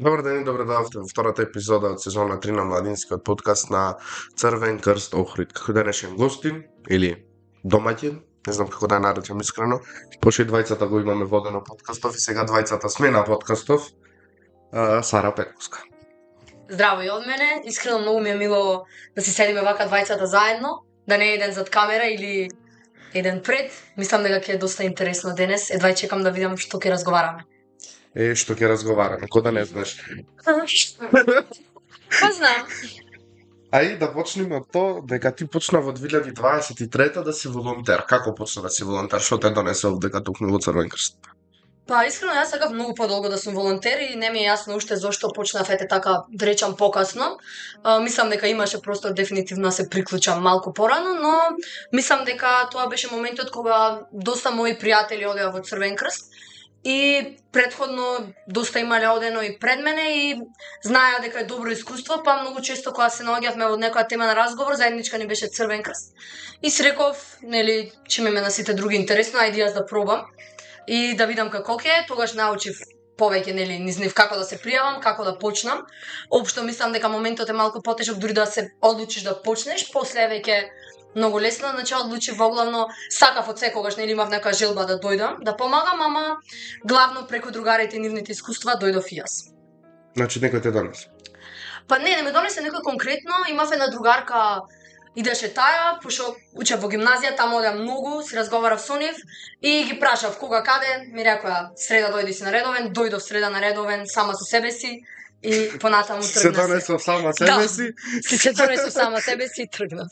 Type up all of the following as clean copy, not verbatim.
Добар ден и добре дојавте во втората епизода од сезона 3 на младинскиот подкаст на Црвен крст Охрид. Како денешен гостин или домаќин, не знам како да ја наречам искрено, пошто и двајцата го имаме водено подкастов и сега двајцата сме на подкастов, Сара Петковска. Здраво и од мене, искрено многу ми е мило да си седиме вака двајцата заедно, да не е еден зад камера или еден пред. Мислам дека ќе е доста интересно денес, едва чекам да видам што ќе разговараме. Што ќе разговараме, кој да не знаеш. Па знам. Ај да почнеме од тоа дека ти почна во 2023 да си волонтер. Како почна да си волонтер? Што те донесе овде токму во Црвен крст? Па искрено јас сакав многу подолго да сум волонтер и не ми е јасно уште зошто почнав така да речам покасно. Мислам дека имаше простор дефинитивно да се приклучам малку порано, но мислам дека тоа беше моментот кога доста мои пријатели одеа во Црвен крст. И претходно доста имале одено и пред мене и знаеа дека е добро искуство, па многу често кога се наоѓавме во некоја тема на разговор, заедничка ни беше Црвен крст. И си реков, нели, че ме на сите други интересно, ајде јас да пробам и да видам како ќе, тогаш научив повеќе, нели, низ нив како да се пријавам, како да почнам. Општо мислам дека моментот е малку потешок дури да се одлучиш да почнеш, после веќе многу лесно, значи одлучив воглавно, сакав од секогаш, нели имав нека желба да дојдам, да помагам, ама главно преку другарите и нивните искуства дојдов и јас. Значи некој те донесе? Па не ме донесе некој конкретно, имав една другарка, идеше таја, пошто учев во гимназија, таму одеа многу, си разговарав со нив и ги прашав кога каде, ми рекоа среда дојди си на редовен, дојдов среда на редовен сама со себе си и понатаму тргнав. Се донесов сама себе си? Се донесов сама себе си и тргнав.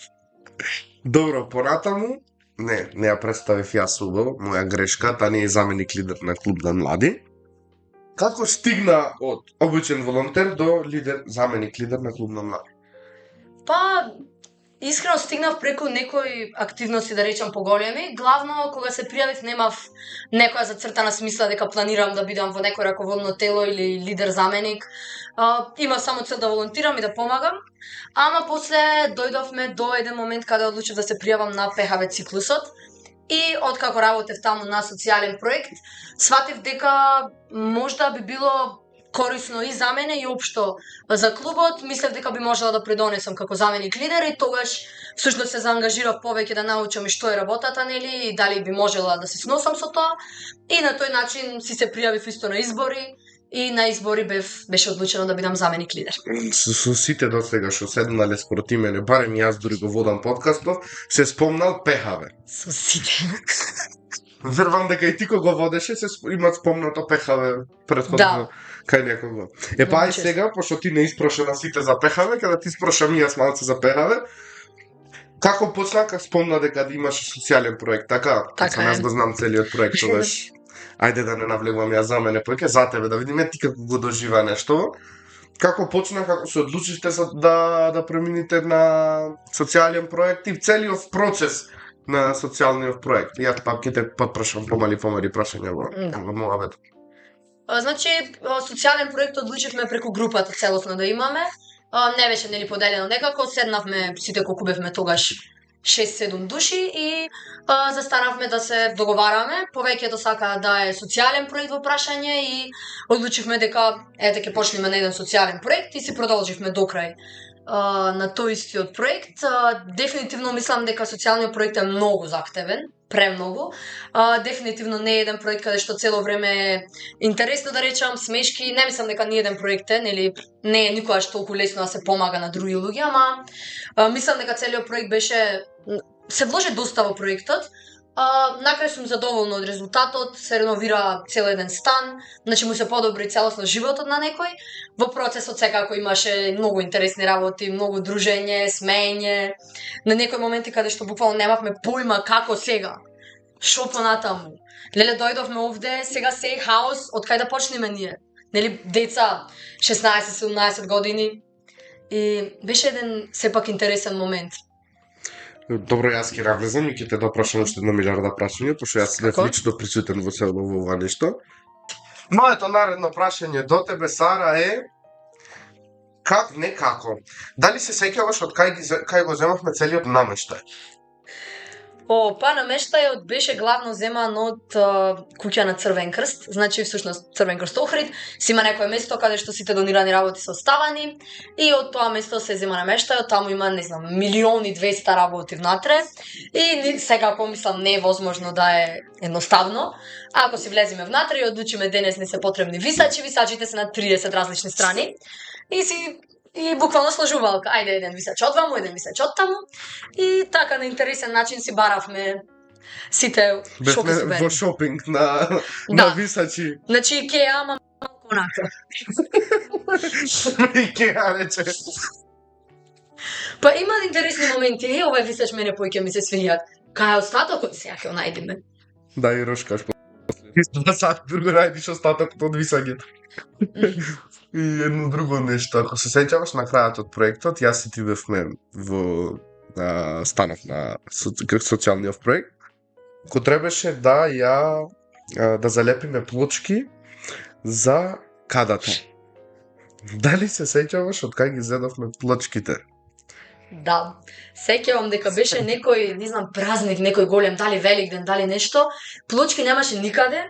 Добро, понатаму, не ја представив јас убаво, моја грешка, та не е заменик лидер на клуб на млади. Како стигна од обичен волонтер до заменик лидер на клуб на млади? Па, искрено стигнав преку некои активности, да речам, поголеми. Главно, кога се пријавив, немав некоја зацртана смисла дека планирам да бидам во некој раководно тело или лидер заменик. Имав само цел да волонтирам и да помагам. Ама после дојдовме до еден момент каде одлучив да се пријавам на ПХВ циклусот. И откако работев таму на социјален проект, сватив дека можда би било корисно и за мене и општо за клубот, мислев дека би можела да придонесам како заменик лидер и тогаш всушност се заангажирав повеќе да научам и што е работата, нели, и дали би можела да се сносам со тоа. И на тој начин си се пријавив исто на избори и на избори беше одлучено да бидам заменик лидер. Со сите до сега што седнале спроти мене, барем јас дури го водам подкастов, се спомнал ПХВ. Со сите. Верувам дека и ти кога го водеше се имат спомнато ПХВ претходно кај некого. Па ај сега, пошто ти не испроша на сите за ПХВ, кога ти испрошам и јас малце за ПХВ, како почна, как спомна дека да имаш социјален проект, така? Така јас го знам целиот проект, тогаш ајде да не навлегувам јас за мене повеќе, за тебе да видиме ти како го доживеа нешто. Како почна, како се одлучивте да премините на социјален проект и целиот процес на социјалниот проект. Ја пак ќе те потпрашам помали прашања во мојавет. Значи, социјален проект одлучивме преку групата целосно да имаме. Не беше нели поделено некако, седнавме сите колку бевме тогаш 6-7 души и застанавме да се договараме. Повеќето сакаа да е социјален проект во прашање и одлучивме дека ете ќе почнеме на еден социјален проект и си продолживме до крај на тој истиот проект. Дефинитивно мислам дека социјалниот проект е многу захтевен, премногу. Дефинитивно не е еден проект каде што цело време е интересно да речам, смешки. Не мислам дека ни еден проект е, нели не е никогаш толку лесно да се помага на други луѓе, ама мислам дека целиот проект се вложи доста во проектот. Накрај сум задоволна од резултатот, се реновира цел еден стан, значи му се подобри целосно животот на некој. Во процесот секако имаше многу интересни работи, многу дружење, смеење. На некои моменти каде што буквално немавме појма како сега. Шо понатаму? Леле, дојдовме овде, сега се е хаос, од кај да почнеме ние? Нели, деца 16-17 години и беше еден сепак интересен момент. Добро, јас ќе навлезам и ќе те допрашам уште 1 милиарда прашања, пошто јас сум лично присутен во цело ова нешто. Моето наредно прашање до тебе, Сара, е како? Дали се сеќаваш од кај го земавме целиот намештај? Па намештајот беше главно земан од куќа на Црвен крст, значи всушност Црвен крст Охрид, си има некое место каде што сите донирани работи се оставани и од тоа место се зема намештајот, таму има, не знам, 1.200.000 работи внатре и секако мислам не е возможно да е едноставно. Ако си влеземе внатре и одлучиме денес не се потребни висачи, висачите се на 30 различни страни и буквално сложувалка. Ајде еден висач од ваму, еден висач од таму. И така на интересен начин си баравме сите што ќе Бевме во шопинг на висачи. Значи Икеа, ама малку онака. Икеа рече. Па има интересни моменти. Овај висач мене поќе ми се свиѓаат. Кај е остатокот сега ќе најдеме. Да, и рошкаш после. Да сад друго најдиш остатокот од висањето. И едно друго нешто, ако се сеќаваш на крајот од проектот, јас и ти бевме во станов на социјалниот проект, кој требаше да залепиме плочки за кадата. Дали се сеќаваш од кај ги зедовме плочките? Да, сеќавам дека беше некој, не знам, празник, некој голем, дали Великден, дали нешто, плочки немаше никаде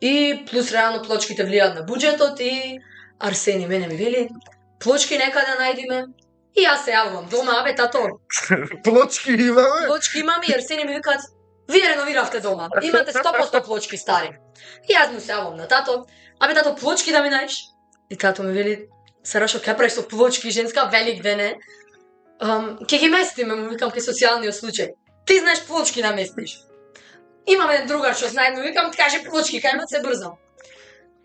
и плюс реално плочките влијаат на буџетот и Арсени мене ми вели, плочки некаде најдиме и јас се јавувам дома, абе тато, Плочки имаме? плочки имаме и Арсени ми викаат, вие реновиравте дома, имате 100% плочки стари. И јас му се јавувам на тато, абе тато, плочки да ми најдеш? И тато ми вели, Сарашо, ке правиш со плочки, женска, Великден е, ќе ги местиме, му викам, кај социјалниот случај. Ти знаеш плочки да местиш. Имам еден другар што знае, му викам, каже плочки, кај ме се брзам.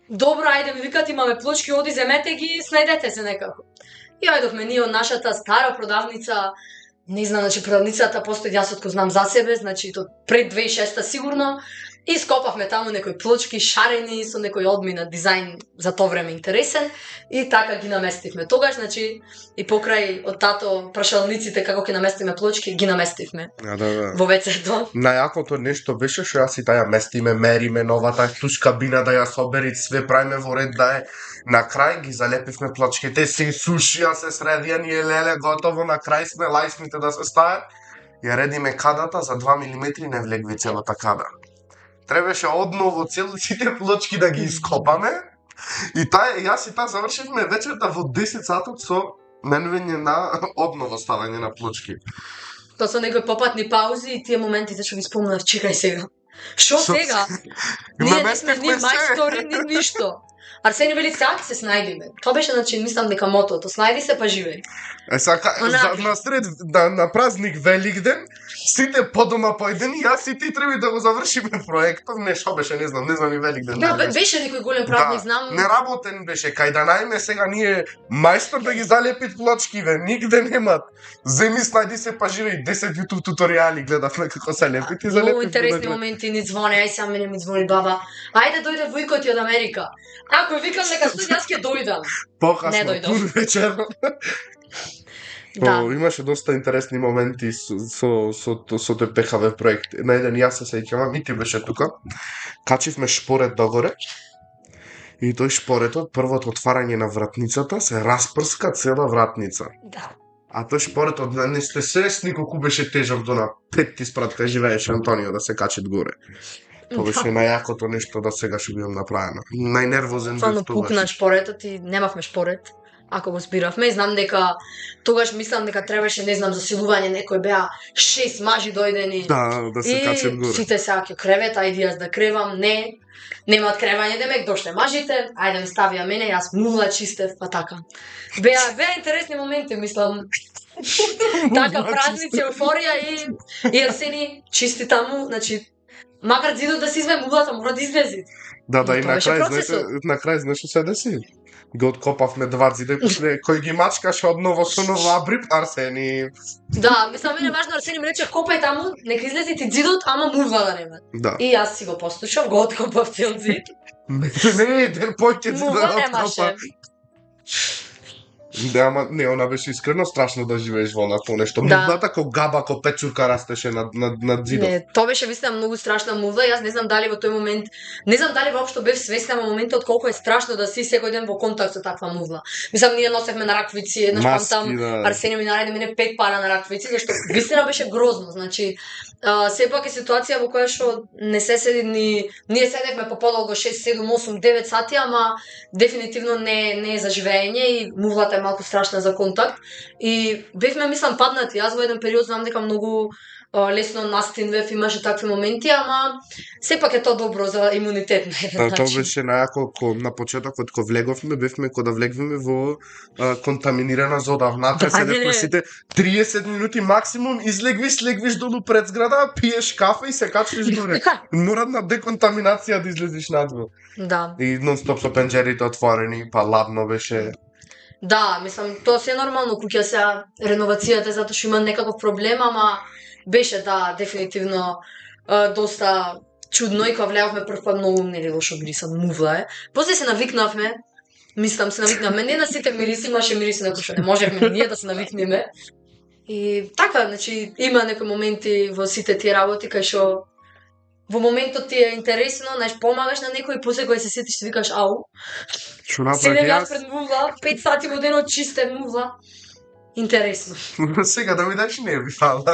Добро, ајде ми викат, имаме плочки, оди земете ги, снајдете се некако. И ајдовме ние од нашата стара продавница, не знам, значи продавницата постои, јас откој знам за себе, значи пред 2006 сигурно, и скопавме таму некои плочки шарени со некој одмина дизајн за тоа време интересен и така ги наместивме. Тогаш, значи, и покрај од тато прашалниците како ќе наместиме плочки, ги наместивме Да. во вецето. Најакото нешто беше што јас и таа ја местиме, мериме новата туш кабина да ја собери, све правиме во ред да е. На крај ги залепивме плочките, се сушија, се средија, ние леле готово, на крај сме лајсните да се стават. Ја редиме кадата за 2 мм не влегви целата када. Требаше одново сите плочки да ги ископаме. И јас и таа завршивме вечерта во 10 сатот со менување на одново ставање на плочки. Тоа со некои попатни паузи и тие моментите што ги спомнав, чекај сега. Што сега? Ние не сме ни мајстори, ни ништо. Арсени вели сега ќе се снајдиме. Тоа беше, значи, мислам дека мотото, снајди се па живеј. Сака, насред на празник Великден, сите подома поедени, јас и ти треба да го завршиме проектот, не шо беше, не знам и Великден. Да, беше некој голем празник, знам. Неработен беше, кај да најме сега ние мајстор да ги залепит плочки, нигде немат. Земи снајди се па живеј, 10 YouTube туторијали гледавме како се лепит и залепит. Многу интересни моменти ни звони, ај сега мене ми звони баба. Ајде дојде Војко ти од Америка. Ако викам дека студи, јас ќе дојдам. Покасно, пур вечер. Да. Имаше доста интересни моменти со тој ПХВ проект. На еден јас се сеќавам, и ти беше тука. Качивме шпорет догоре. И тој шпоретот, првото отварање на вратницата, се распрска цела вратница. Да. А тој шпоретот, не сте свесни колку беше тежок до на 5 спрат кај живееше Антонио да се качи горе. Тоа беше најакото нешто да сега што бидам направено. Најнервозен бев тогаш. Пукна шпоретот и немавме шпорет. Ако го збиравме, и знам дека тогаш мислам дека требаше, не знам, за силување, некој беа 6 мажи дојдени. Да се качат горе. И сите сега ќе кревет, ајде јас да кревам, немаат кревање, демек дошле мажите, ајде ме ставија мене, јас мула чистев, па така. Беа интересни моменти, мислам. Така празници, еуфорија и Арсени чисти таму, значи макар зидот да се изме мулата, мора да излези. Да, и на крај знаеш што се деси? Го откопавме два зида и после кој ги мачкаше одново со нова бриб Арсени. Да, мислам мене важно Арсени ми рече копај таму, нека излези ти зидот, ама мурва да нема. Да. И јас си го послушав, го откопав цел зид. Не, ден поќе мурва немаше. Да, ама не, она беше искрено страшно да живееш во она нешто. Да. Мудлата ко габа, ко печурка растеше над зидов. Не, тоа беше вистина многу страшна музла. Јас не знам дали во тој момент, не знам дали воопшто бев свесна во моментот колку е страшно да си секој ден во контакт со таква музла. Мислам, ние носевме на раквици, еднаш памтам, да. Арсенија ми нареди мене 5 пара на раквици, зашто вистина беше грозно. Значи, сепак е ситуација во која што не се седи ни ние седевме по подолго 6, 7, 8, 9 сати, ама дефинитивно не е за живење и мувлата е малку страшна за контакт. И бевме, мислам, паднати. Јас во еден период знам дека многу лесно настинвев, имаше такви моменти, ама сепак е тоа добро за имунитет на еден Тоа начин. беше најако на почетокот кога влеговме, бевме кога да влегваме во контаминирана зона. Внатре седевме сите 30 минути максимум, излегвиш, легвиш долу пред зграда, пиеш кафе и се качвиш горе. Мора на деконтаминација да излезеш надвор. Да. И нон-стоп со пенџерите отворени, па ладно беше. Да, мислам, тоа се е нормално, куќа сега реновацијата затоа што има некаков проблем, ама беше, да, дефинитивно доста чудно и кога влеавме прв пат многу нели лошо мирисан, мувла е. После се навикнавме, мислам се навикнавме, не на сите мириси, имаше мириси на кои што не можевме ние да се навикнеме. И така, значи има некои моменти во сите тие работи кај што во моментот ти е интересно, знаеш, помагаш на некој и после кога се сетиш си викаш ау. Што направи Седем јас јас? пред мувла, 5 сати во денот чистен мувла. Интересно. Сега да ми даш не би фала.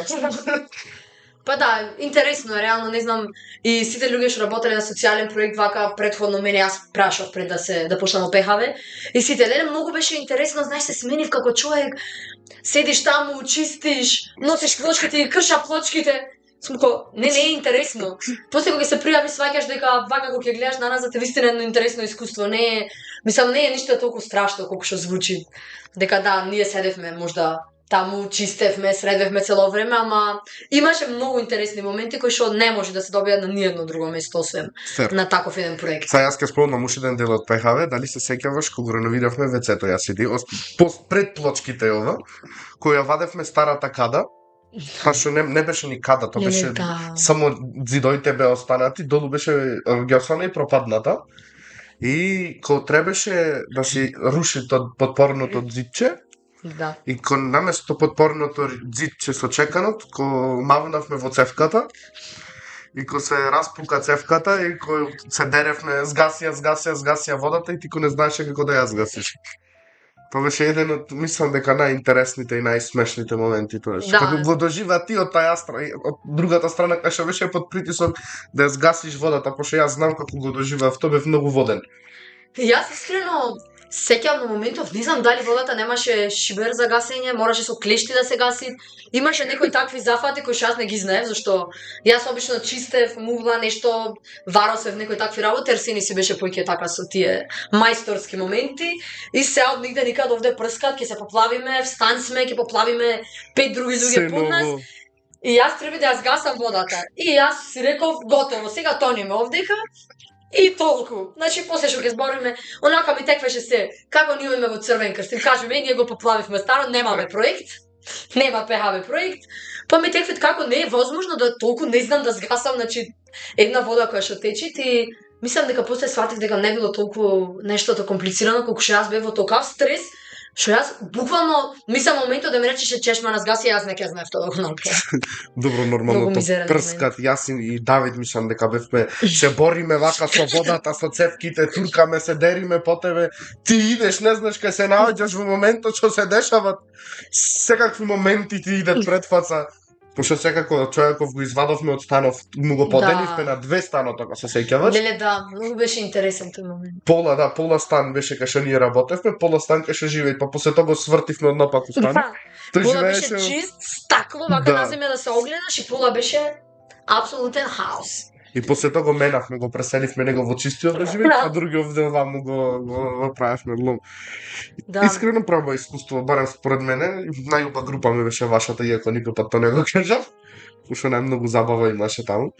Па да, интересно е, реално, не знам, и сите луѓе што работеле на социјален проект вака претходно мене јас прашав пред да почнам во ПХВ, и сите леле многу беше интересно, знаеш, се сменив како човек, седиш таму, чистиш, носиш плочките и крша плочките. Смуко, не е интересно. После кога се пријави сваќаш дека вака кога ќе гледаш на назад е вистина едно интересно искуство, не е, мислам, не е ништо толку страшно колку што звучи. Дека да, ние седевме можда таму, чистевме, средевме цело време, ама имаше многу интересни моменти кои што не може да се добијат на ниедно друго место освен на таков еден проект. Сега јас ќе спомнам уште еден дел од ПХВ, дали се сеќаваш кога реновиравме вецето, јас и ти, пред плочките ова, која вадевме старата када, па што не беше ни када, тоа беше само зидоите беа останати, долу беше оргјосана и пропадната. И кога требаше да си руши подпорното зидче, да. И наместо подпорното зидче со чеканот, мавнавме во цевката, и ко се распука цевката, и ко се деревме, згасија водата, и ти ко не знаеше како да ја згасиш. Тоа беше еден од, мислам дека најинтересните и најсмешните моменти тоа. Да. Како го доживеа ти од таја страна, од другата страна кај што беше под притисок да ја згасиш водата, пошто јас знам како го доживеав, тоа бев многу воден. Јас искрено сеќавам на моментов, не знам дали водата немаше шибер за гасење, мораше со клешти да се гаси. Имаше некои такви зафати кои што јас не ги знаев, зашто јас обично чистев, мувла нешто, варосев некои такви работи, Арсени си беше поќе така со тие мајсторски моменти и се од нигде никад овде прскат, ќе се поплавиме, встан сме, ќе поплавиме 5 други луѓе под нас. И јас треба да ја згасам водата. И јас си реков готово, сега тониме овдека. И толку. Значи, после што ќе збориме, онака ми теквеше се, како ние имаме во Црвен крст, им кажеме, ние го поплавивме старо, немаме проект, нема ПХВ проект, па ми теквет како не е возможно да толку не знам да згасам, значи, една вода која што течи, и мислам дека после сватив дека не било толку нештото комплицирано, колку што јас бев во толкав стрес, што јас буквално мислам моментот да ми речеше чешма на згаси, јас не ќе знаев тоа да го направам. Добро, нормално тоа прскат, јас и Давид мислам дека бевме се бориме вака со водата, со цевките, туркаме се, дериме по тебе, ти идеш, не знаеш кај се наоѓаш во моментот што се дешават, секакви моменти ти идат пред фаца. Пошто секако човеков го извадовме од станов, му го поделивме на 2 станот, ако се сеќаваш. Леле, да, многу беше интересен тој момент. Пола стан беше кај што ние работевме, пола стан кај што живеет, па после тоа го свртивме однапаку стан. Пола беше чист, стакло, вака на земја да се огледаш и пола беше апсолутен хаос. И после тоа го менавме, го преселивме него во чистиот да живее, а други овде оваму го правевме лом. Да. Искрено право искуство, барем според мене, најуба група ми беше вашата, иако никој пат тоа не го кажав, уште најмногу забава имаше таму.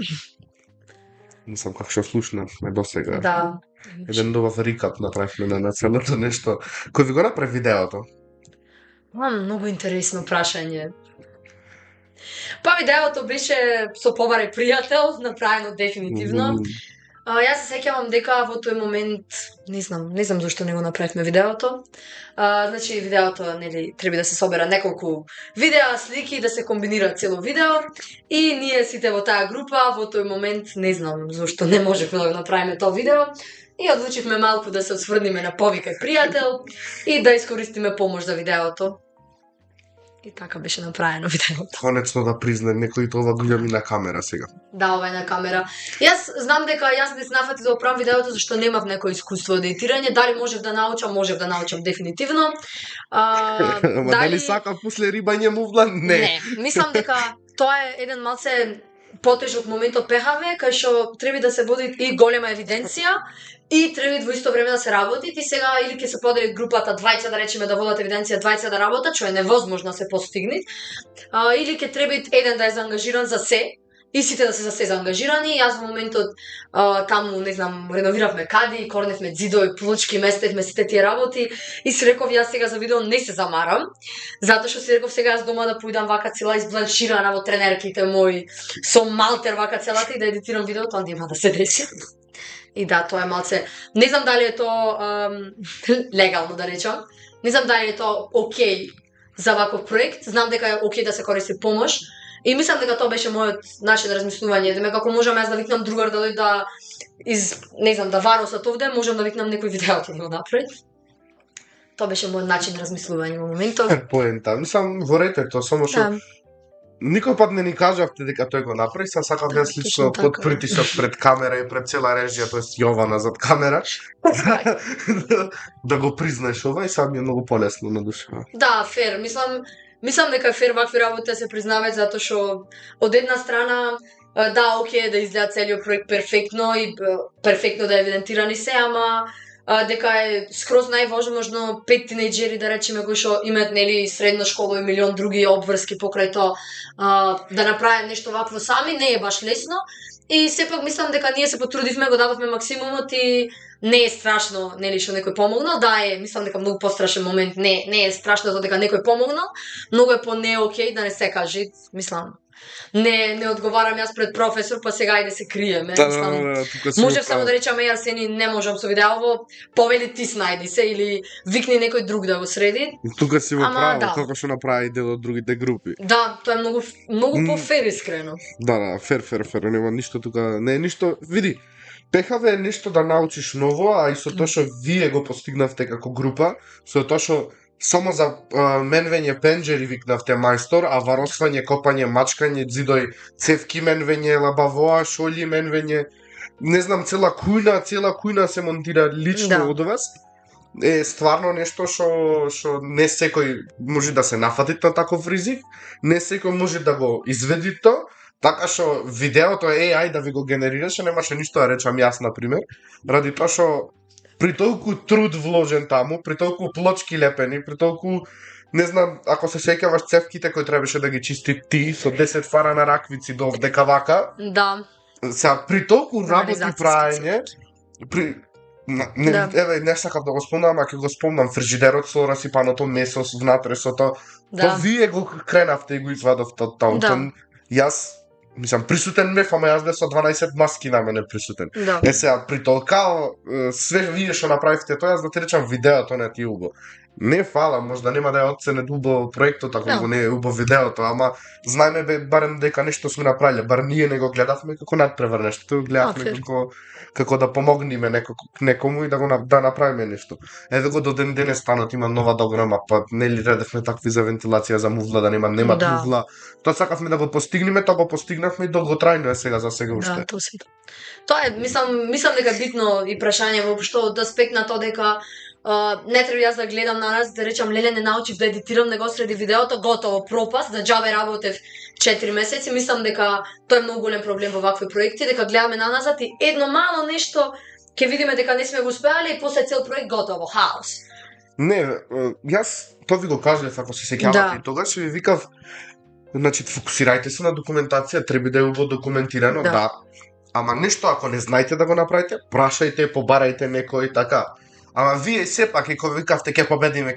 Не сам како што слушнавме досега. Да. Еден добав рикап направивме на целото нешто. Кој ви го направи видеото? Многу интересно прашање. Па видеото беше со побаре пријател, направено дефинитивно. Јас се сеќавам дека во тој момент, не знам зашто не го направивме видеото. Значи видеото, нели, треба да се собера неколку видеа, слики, да се комбинира цело видео и ние сите во таа група во тој момент не знам зашто не можевме да го направиме тоа видео и одлучивме малку да се осврниме на повикај пријател и да искористиме помош за видеото. И така беше направено видеото. Конечно да признаем, некои тоа го имам и на камера сега. Да, ова е на камера. Јас знам дека јас не се нафатив да го правам видеото зашто немав некој искуство од едитирање. Дали можев да научам дефинитивно. Ама дали сака после рибање мувла? Не. Мислам дека тоа е еден малце потежок момент од ПХВ, кај што треба да се води и голема евиденција и треба во исто време да се работи. И сега или ќе се подели групата двајца да речеме да водат евиденција, двајца да работат, што е невозможно да се постигне. Или ќе треба еден да е заангажиран за се и сите да се за се заангажирани. Јас во моментот таму, не знам, реновиравме кади, корневме ѕидови, плочки, местевме сите тие работи и си реков јас сега за видео не се замарам, затоа што си реков сега јас дома да поидам вака цела избланширана во тренерките мои со малтер вака целата и да едитирам видео, тоа нема да се деси. И да, тоа е малце, не знам дали е тоа легално да речам, не знам дали е тоа окей за ваков проект, знам дека е окей да се користи помош. И мислам дека тоа беше мојот начин на размислување, дека ако можам јас да викнам другар да дојде да не знам, да варосат овде, можам да викнам некој видеото да го направи. Тоа беше мојот начин на размислување во моментот. Поента, мислам во ретето, само што никој пат не ни кажавте дека тој го направи, сега сакам јас лично под притисок пред камера и пред цела режија, тоест Јована зад камера, да го признаеш ова и сега ми е многу полесно на душа. Да, фер, мислам дека е фер вакви работи да се признаваат затоа што од една страна да, окей да изгледа целиот проект перфектно и перфектно да е евидентиран и се, ама дека е скроз највозможно 5 тинејџери да речеме кои што имаат нели средна школа и милион други обврски покрај тоа да направат нешто вакво сами не е баш лесно и сепак мислам дека ние се потрудивме, го дадовме максимумот и не е страшно нели што некој помогнал, да е, мислам дека многу пострашен момент, не е страшно за дека некој помогнал, многу е по не окей да не се каже, мислам. Не одговарам јас пред професор, па сега ајде се криеме. Можев само да речам Арсени, не можам со видеово, повели ти снајди се или викни некој друг да го среди. Тука си во право, како што направи дел од другите групи. Да, тоа е многу по-фер искрено. Да, фер, нема ништо тука, не е ништо, види, ПХВ е нешто да научиш ново, а и со тоа што вие го постигнавте како група, со тоа што само за менвење пенџери викнавте мајстор, а варосвање, копање, мачкање, ѕидој, цевки менвење, лабавоа, шоли менвење, не знам, цела кујна се монтира лично од вас. Е стварно нешто што не секој може да се нафати на таков ризик, не секој може да го изведи тоа, така што видеото ај да ви го генерираше, немаше ништо да речам јас на пример, ради тоа што при толку труд вложен таму, при толку плочки лепени, при толку, не знам, ако се сеќаваш цевките кои требаше да ги чисти ти со 10 фара на раквици до дека вака. Да. Сега при толку работи праење, еве не сакам да го спомнам, а ќе го спомнам фрижидерот со расипаното месо внатре со тоа. Тоа вие го кренавте и го извадовте од таму. Јас мислам, присутен бев, ама јас бев со 12 маски на мене присутен. Е сега, при толка, све вие што направивте тоа, јас да ти речам видеото не ти е убаво. Не фала, можда нема да ја оценет убаво проектот, ако го не е убаво видеото, ама знаеме барем дека нешто сме направиле, бар ние не го гледавме како надпревар нешто, гледавме како да помогнеме некому и да направиме нешто. Еве го до ден денес станот има нова дограма, па нели редевме такви за вентилација за мувла да немат мувла. Тоа сакавме да го постигнеме, тоа го постигнавме и долготрајно е сега за сега уште. Да, тоа е, мислам дека е битно и прашање воопшто од аспект на тоа дека не треба јас да гледам на нас, да речам леле не научив да едитирам, не го среди видеото, готово, пропаст, да џабе работев 4 месеци, мислам дека тоа е многу голем проблем во вакви проекти, дека гледаме на назад и едно мало нешто ќе видиме дека не сме го успеале и после цел проект готово, хаос. Не, јас тоа ви го кажав, ако се сеќавате и тогаш ви викав, значи фокусирајте се на документација, треба да е убаво документирано, да. Ама нешто ако не знаете да го направите, прашајте, побарајте некој така. Ама вие сепак и кога викавте ќе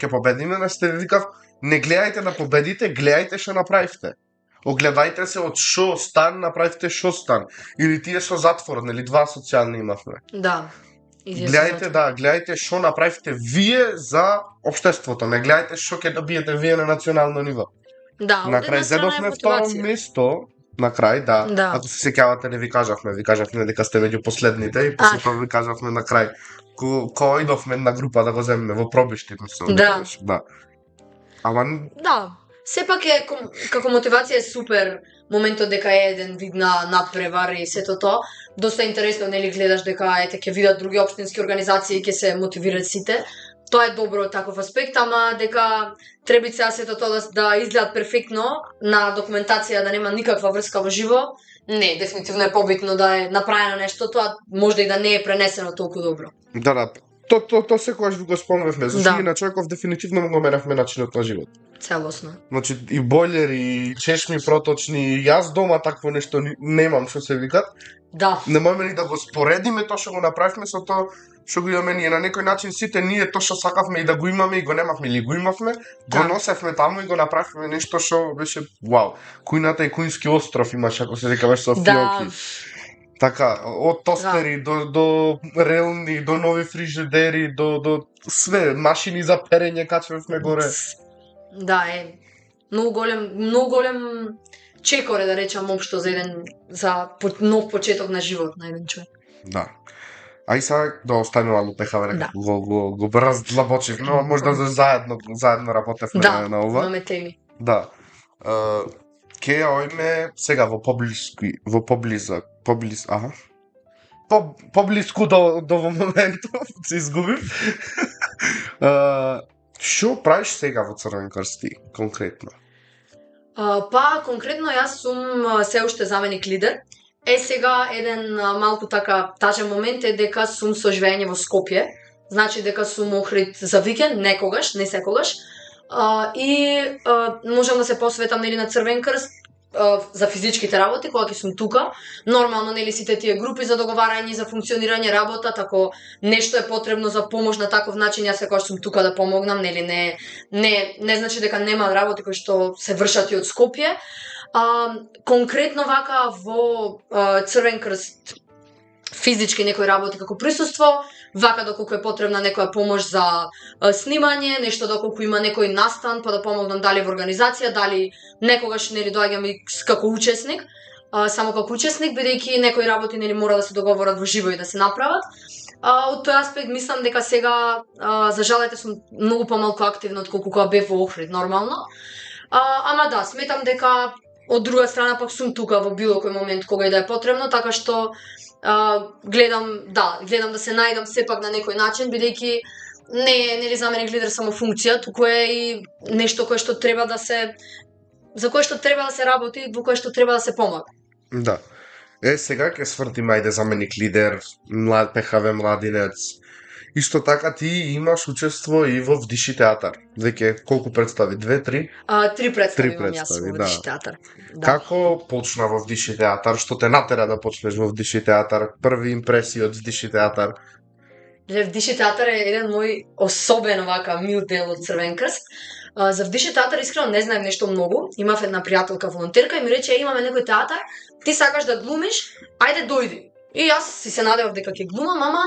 победиме, не сте викав не гледајте да победите, гледајте што направивте. Огледајте се од шо стан, направите шо стан. Или тие со затвор, нели 2 социјални имавме. Да. Гледајте шо направите вие за општеството, не гледајте шо ќе добиете вие на национално ниво. Да, на крај зедовме второ место, на крај, да. Ако се сеќавате, не ви кажавме дека сте меѓу последните и после тоа ви кажавме на крај. Кога идовме на група да го земеме во пробишти, мислам. Да. Ама да, сепак е како мотивација е супер моментот дека е еден вид на надпревар и сето тоа. Доста интересно, нели, гледаш дека ете ќе видат други општински организации и ќе се мотивираат сите. Тоа е добро таков аспект, ама дека треба сега сето тоа да изгледат перфектно на документација, да нема никаква врска во живо. Не, дефинитивно е побитно да е направено нешто, тоа можда и да не е пренесено толку добро. Да. Тоа секогаш ви го спомнавме, зашто на човеков дефинитивно го менавме начинот на живот. Целосно. Значи и бойлери, и чешми проточни, јас дома такво нешто немам што се викат. Да. Не можеме ни да го споредиме тоа што го направивме со тоа што го имаме ние. На некој начин сите ние тоа што сакавме и да го имаме и го немавме или го имавме, го носевме таму и го направивме нешто што беше вау. Кујната и Кујнски остров имаше, ако се дека беше со фиоки. Така, од тостери до релни, до нови фрижидери, до све, машини за перење качвавме горе. Да, е многу голем чекоре, да речам, општо за нов почеток на живот на еден човек. Да. А и сега да останува лупехаве, дека го раздлабочив, но можда заедно работевме на ова. Да, имаме теми. Да. Ке ојме сега поблиску до во моментов, се изгубив. Што правиш сега во Црвен крст ти, конкретно? Конкретно јас сум се уште заменик лидер. Сега еден малку така тажен момент е дека сум со живење во Скопје. Значи дека сум Охрид за викенд, некогаш, не секогаш. И можам да се посветам нели на Црвен крст за физичките работи кога ќе сум тука. Нормално нели сите тие групи за договарање за функционирање работа, тако нешто е потребно за помош на таков начин, јас секогаш сум тука да помогнам, нели не значи дека нема работи кои што се вршат и од Скопје. Конкретно вака во Црвен крст физички некои работи како присуство, вака доколку е потребна некоја помош за снимање, нешто доколку има некој настан, па да помогнам дали во организација, дали некогаш нели доаѓам и како учесник, само како учесник, бидејќи некои работи нели мора да се договорат во живо и да се направат. Од тој аспект мислам дека сега за жалете сум многу помалку активна отколку кога бев во Охрид нормално. Ама да, сметам дека од друга страна пак сум тука во било кој момент кога и да е потребно, така што гледам да се најдам сепак на некој начин, бидејќи не е нели заменик лидер само функција, туку е и нешто кое што треба да се за кое што треба да се работи, во кое што треба да се помага. Да. Сега ќе свртиме ајде заменик лидер, млад ПХВ младинец. Исто така ти имаш учество и во Вдиши театар. Веќе колку представи? 2-3? 3 представи имам јас во Вдиши театар. Да. Како почна во Вдиши театар? Што те натера да почнеш во Вдиши театар? Први импресии од Вдиши театар? Вдиши театар е еден мој особен вака мил дел од Црвен крст. За Вдиши театар искрено не знаев нешто многу. Имав една пријателка волонтерка и ми рече имаме некој театар, ти сакаш да глумиш, ајде дојди. И јас си се надевав дека ќе глумам, ама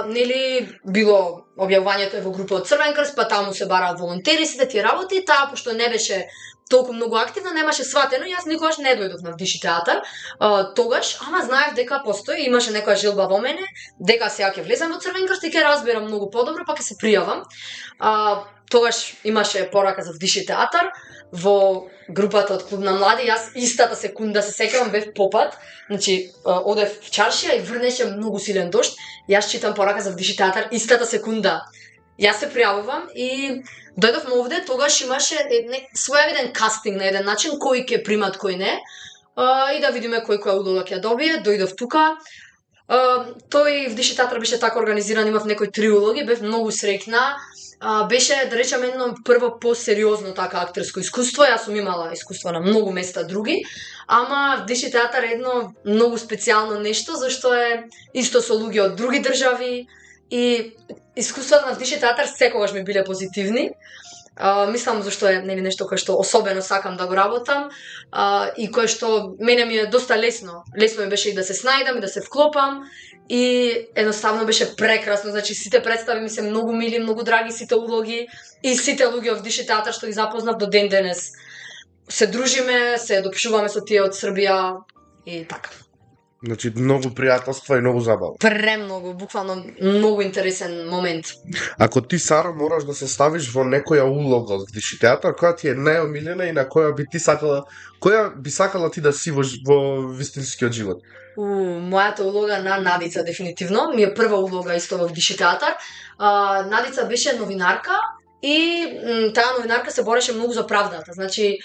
нели било објавувањето е во група од Црвен крст, па таму се бараат волонтери, сите тие работи, таа пошто не беше толку многу активна, немаше сватено, јас никогаш не дојдов на Вдиши театар. Тогаш, ама знаев дека постои, имаше некоја желба во мене, дека сега ќе влезам во Црвен крст и ќе разберам многу подобро, па ќе се пријавам. Тогаш имаше порака за Вдиши театар во групата од клуб на млади. Јас истата секунда се сеќавам бев попат, значи одев в чаршија и врнеше многу силен дожд. Јас читам порака за Вдиши театар истата секунда. Јас се пријавувам и дојдовме овде, тогаш имаше своевиден кастинг на еден начин, кои ќе примат, кои не. И да видиме кој која улога ќе добие. Дојдов тука. Тој Вдиши театар беше така организиран, имав некои 3 улоги, бев многу среќна. Беше, да речам, едно прво посериозно така актерско искуство. Јас сум имала искуство на многу места други, ама Вдиши театар е едно многу специјално нешто, зашто е исто со луѓе од други држави и искуствата на Вдиши театар секогаш ми биле позитивни. мислам зашто е нели нешто кое што особено сакам да го работам и кое што мене ми е доста лесно. Лесно ми беше и да се снајдам и да се вклопам и едноставно беше прекрасно. Значи сите представи ми се многу мили, многу драги, сите улоги и сите луѓе од Диши театар што ги запознав до ден денес. Се дружиме, се допишуваме со тие од Србија и така. Значи многу пријателства и многу забава. Премногу, буквално многу интересен момент. Ако ти, Сара, мораш да се ставиш во некоја улога од Диши театар, која ти е најомилена и на која би сакала ти да си во вистинскиот живот? Мојата улога на Надица дефинитивно, ми е прва улога исто во Диши театар. Надица беше новинарка и таа новинарка се бореше многу за правдата. Значи,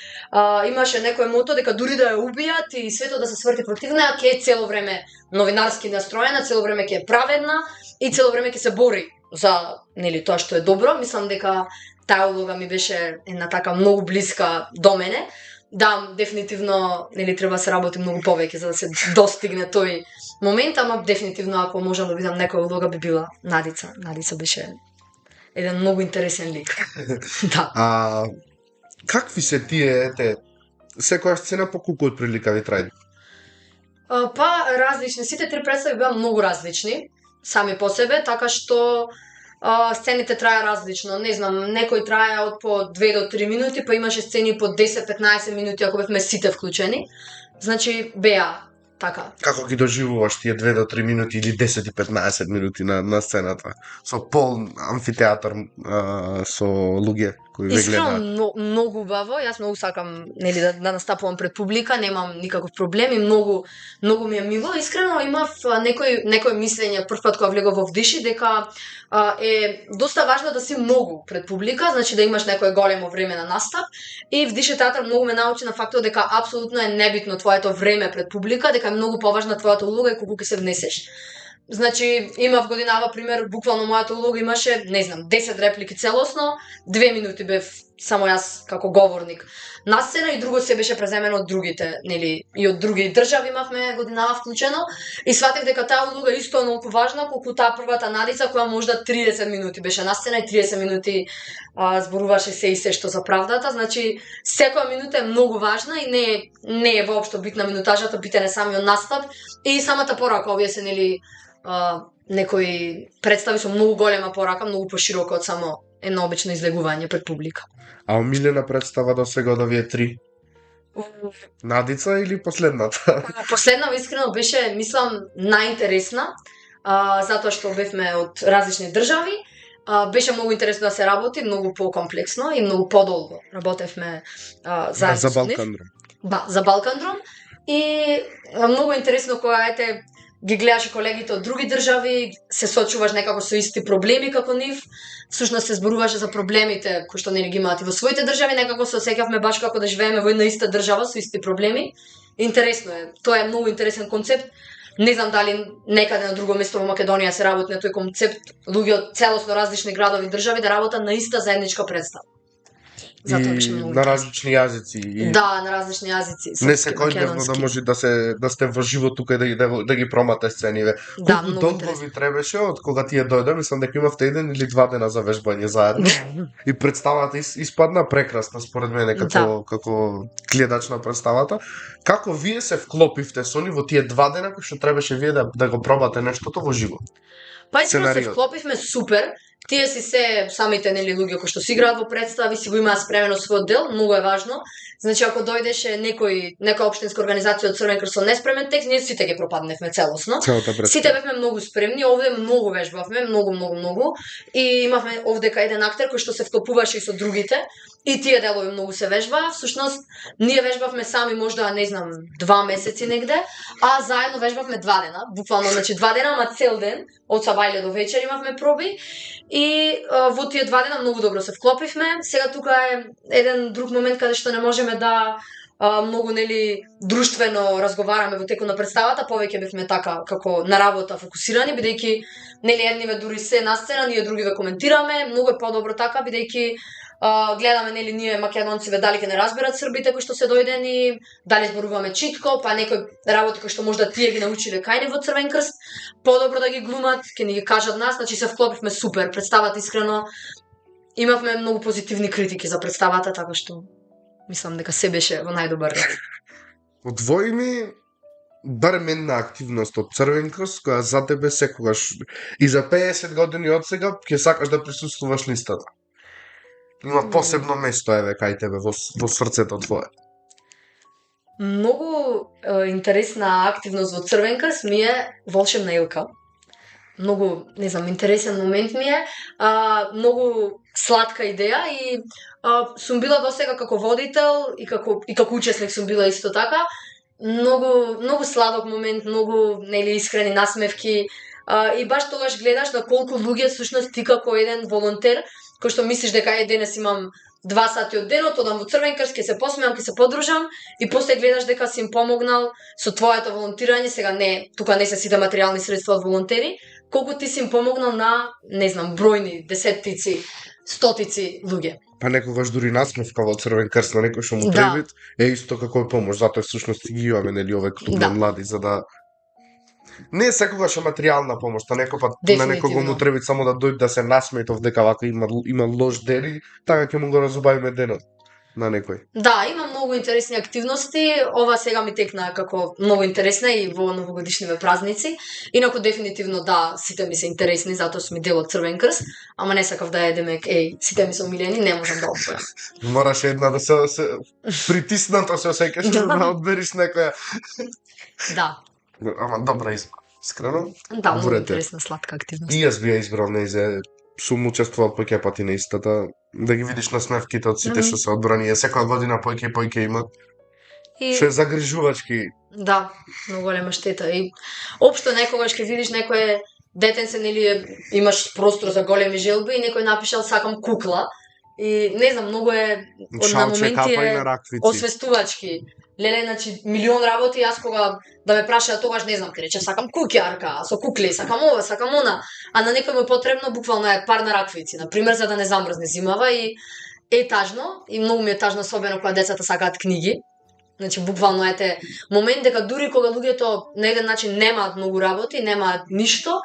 имаше некој мото дека дури да ја убијат и светот да се сврти против неа, ќе е цело време новинарски настроена, цело време ќе е праведна и цело време ќе се бори за нели тоа што е добро. Мислам дека таа улога ми беше една така многу блиска до мене. Да, дефинитивно нели треба да се работи многу повеќе за да се достигне тој момент, ама дефинитивно ако можам да видам некоја улога би била Надица. Надица беше еден многу интересен лик. Да. Какви се тие, секоја сцена по колку од прилика ви трај? Па различни, сите три представи беа многу различни сами по себе, така што сцените траја различно. Не знам, некој траја од по 2 до 3 минути, па имаше сцени по 10-15 минути ако бевме сите вклучени. Значи беа така. Како ги доживуваш тие 2 до 3 минути или 10 и 15 минути на сцената? Со пол амфитеатар, со луѓе кои ве гледаат? Искрено многу убаво, јас многу сакам нели да настапувам пред публика, немам никаков проблем и многу ми е мило. Искрено имав некој мислење прв пат кога влегов во Диши дека е доста важно да си многу пред публика, значи да имаш некое големо време на настап и в Диши театар многу ме научи на фактот дека апсолутно е небитно твоето време пред публика, дека е многу поважна твојата улога и колку ќе се внесеш. Значи, имав годинава пример, буквално мојата улога имаше, не знам, 10 реплики целосно, 2 минути бев само јас како говорник на сцена и друго се беше преземено од другите, нели, и од други држави имавме годинава вклучено и сватев дека таа улога исто е многу важна колку таа првата Надица која можда 30 минути беше на сцена и 30 минути зборуваше се и се што за правдата. Значи, секоја минута е многу важна и не е воопшто битна минутажата, битен е самиот настап и самата порака. Овие се нели некои представи со многу голема порака, многу поширока од само едно обично излегување пред публика. А омилена представа до сега да ви е 3? Надица или последната? Последната искрено беше, мислам, најинтересна, затоа што бевме од различни држави. Беше многу интересно да се работи, многу по-комплексно и многу подолго. Работевме заедно за со нив. Балкандром. Да, за Балкандром. И многу интересно кога ги гледаш колегите од други држави, се сочуваш некако со исти проблеми како нив, всушност се зборуваше за проблемите кои што нели ги имаат и во своите држави, некако се осеќавме баш како да живееме во една иста држава со исти проблеми. Интересно е, тоа е многу интересен концепт. Не знам дали некаде на друго место во Македонија се работи на тој концепт, луѓе од целосно различни градови и држави да работат на иста заедничка представа. Затоа беше многу на различни јазици. Да, на различни јазици. Не секојдневно да може да сте во живо тука и да ги промате сцениве. Да, колку долго ви требаше од кога тие дојде, мислам дека имавте 1 или 2 дена за вежбање заедно. И представата испадна прекрасна според мене како гледач на представата. Како вие се вклопивте со нив во тие 2 дена кои што требаше вие да го пробате нештото во живо? Па искрено се вклопивме супер. Тие си се самите нели луѓе кои што си играат во представи, си го имаат спремено својот дел, многу е важно. Значи ако дојдеше некоја општинска организација од Црвен крст со неспремен текст, ние сите ги пропадневме целосно. Сите бевме многу спремни, овде многу вежбавме, многу и имавме овдека еден актер кој што се вклопуваше и со другите и тие делови многу се вежбаа. Всушност ние вежбавме сами можда не знам 2 месеци негде, а заедно вежбавме 2 дена, буквално значи 2 дена, ама цел ден од сабајле до вечер имавме проби. И во тие 2 дена многу добро се вклопивме. Сега тука е еден друг момент каде што не можеме да многу нели друштвено разговараме во текот на представата, повеќе бевме така како на работа фокусирани, бидејќи нели едниве дури се на сцена, ние другиве коментираме, многу е подобро така бидејќи гледаме нели ние македонциве дали ќе не разберат србите кои што се дојдени, дали зборуваме читко, па некои работи кои што можда тие ги научиле кај ни во Црвен крст, подобро да ги глумат, ќе ни ги кажат нас, значи се вклопивме супер, представата искрено имавме многу позитивни критики за представата, така што мислам дека се беше во најдобар ред. Одвои ми барем една активност од Црвен крст, која за тебе секогаш и за 50 години од сега ќе сакаш да присуствуваш на истата. Има посебно место еве кај тебе во срцето твое. Многу интересна активност во Црвен крст ми е волшебна илка. Многу, не знам, интересен момент ми е, многу сладка идеја и сум била досега како водител и како учесник сум била исто така. Многу сладок момент, многу искрени насмевки и баш тогаш гледаш на колку луѓе всушност ти како еден волонтер кој што мислиш дека денес имам 2 сати од денот, одам во Црвен крст, ќе се посмеам, ќе се подружам и после гледаш дека си им помогнал со твоето волонтирање, сега тука не се сите материјални средства од волонтери, колку ти си им помогнал на, не знам, бројни, десеттици, стотици луѓе. Па некогаш дури насмевка во Црвен крст на некој што му треба е исто како помош, затоа всушност ги имаме нели овој клуб на млади за да не секогаш е материјална помош, та некој пат на некого му треба само да дојде да се насметов дека вака има лош ден и така ќе му го разубавиме денот на некој. Да, има многу интересни активности. Ова сега ми текна како многу интересна и во новогодишниве празници. Инаку дефинитивно да, сите ми се интересни, затоа сум дел од Црвен крст, ама не сакав да едемек, сите ми се омилени, не можам да одбојам. Мораш една да се притисната се осеќаш да одбериш некоја. Да. Ама добра избор. Искрено. Да, многу интересна сладка активност. И јас би ја избрал нејзе. Сум учествувал поќе пати на истата, да ги видиш насмевките од сите што се одбрани, секоја година поќе има. Што е загрижувачки. Да, многу голема штета. И општо некогаш ќе видиш некое детенце, нели имаш простор за големи желби и некој напишал сакам кукла. И не знам, многу е на моменти освестувачки. Леле, значи, милион работи, јас кога да ме прашаат тогаш не знам, ќе рече сакам куќарка, со кукли, сакам ова, сакам она, а на некој му е потребно буквално е пар на раквици, на пример, за да не замрзне зимава и е тажно, и многу ми е тажно особено кога децата сакаат книги. Значи буквално ете момент дека дури кога луѓето на еден начин немаат многу работи, немаат ништо,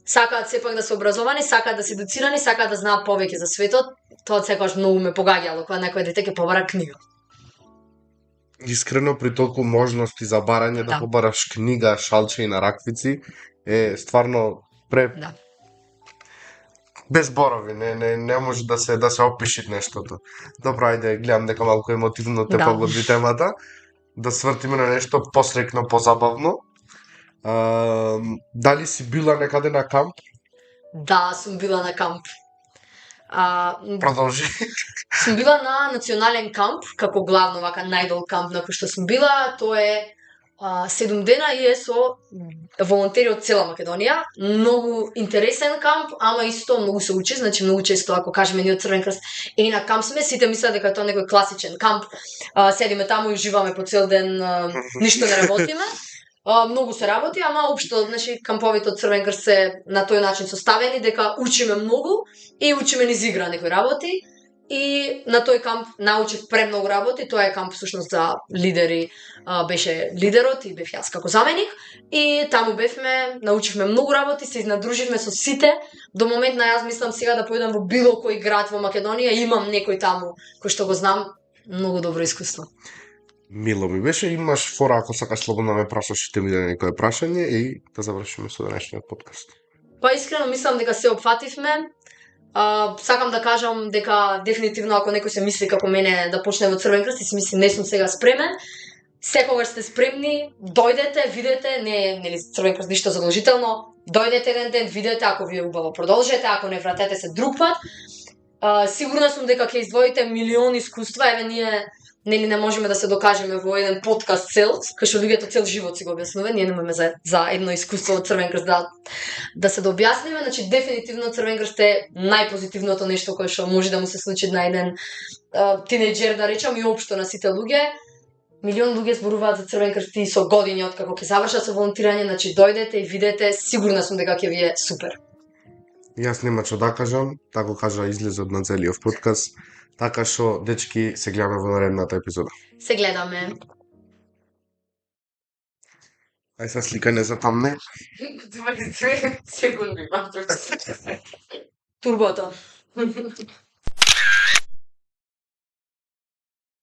сакаат сепак да се образовани, сакаат да се едуцирани, сакаат да знаат повеќе за светот, тоа секогаш многу ме погаѓало кога некој дете ќе побара книга. Искрено, при толку можности за барање да побараш книга, шалче и на раквици е стварно без зборови, не може да се опиши нештото. Добро, ајде, гледам дека малку емотивно те погоди темата, да свртиме на нешто посрекно, позабавно. Дали си била некаде на камп? Да, сум била на камп. Продолжи. Сум била на национален камп, како главно вака најдол камп на кој што сум била, тоа е 7 дена и е со волонтери од цела Македонија. Многу интересен камп, ама исто многу се учи, значи многу често ако кажеме ние од Црвен крст на камп сме, сите мислат дека тоа е некој класичен камп, седиме таму и уживаме по цел ден, ништо не работиме. Многу се работи, ама општо, значи камповите од Црвен крст се на тој начин составени дека учиме многу и учиме низ игра некои работи. И на тој камп научив премногу работи, тоа е камп всушност за лидери, беше лидерот и бев јас како заменик и таму бевме, научивме многу работи, се изнадруживме со сите. До момент на јас мислам сега да појдам во било кој град во Македонија, имам некој таму кој што го знам, многу добро искуство. Мило ми беше, имаш фора ако сакаш слободно ме прашаш и те ми даде некое прашање и да завршиме со денешниот подкаст. Па искрено мислам дека се опфативме. Сакам да кажам дека дефинитивно ако некој се мисли како мене да почне во Црвен крст и си мисли не сум сега спремен, секогаш сте спремни, дојдете, видете, не е нели Црвен крст ништо задолжително, дојдете еден ден, видете, ако ви е убаво продолжете, ако не вратете се друг пат. Сигурна сум дека ќе издвоите милиони искуства, еве ние нели не можеме да се докажеме во еден подкаст цел, кај што луѓето цел живот си го објаснува, ние немаме за едно искуство од Црвен крст да се објасниме, значи дефинитивно Црвен крст е најпозитивното нешто кое што може да му се случи на еден тинејџер, да речам, и општо на сите луѓе. Милион луѓе зборуваат за Црвен крст и со години од како ќе завршат со волонтирање, значи дојдете и видете, сигурна сум дека ќе ви е супер. Јас нема што да кажам, тако кажа излезот на целиот подкаст. Така што, дечки, се гледаме во наредната епизода. Се гледаме. Ај са сликање за тамне. Секунди, турбото.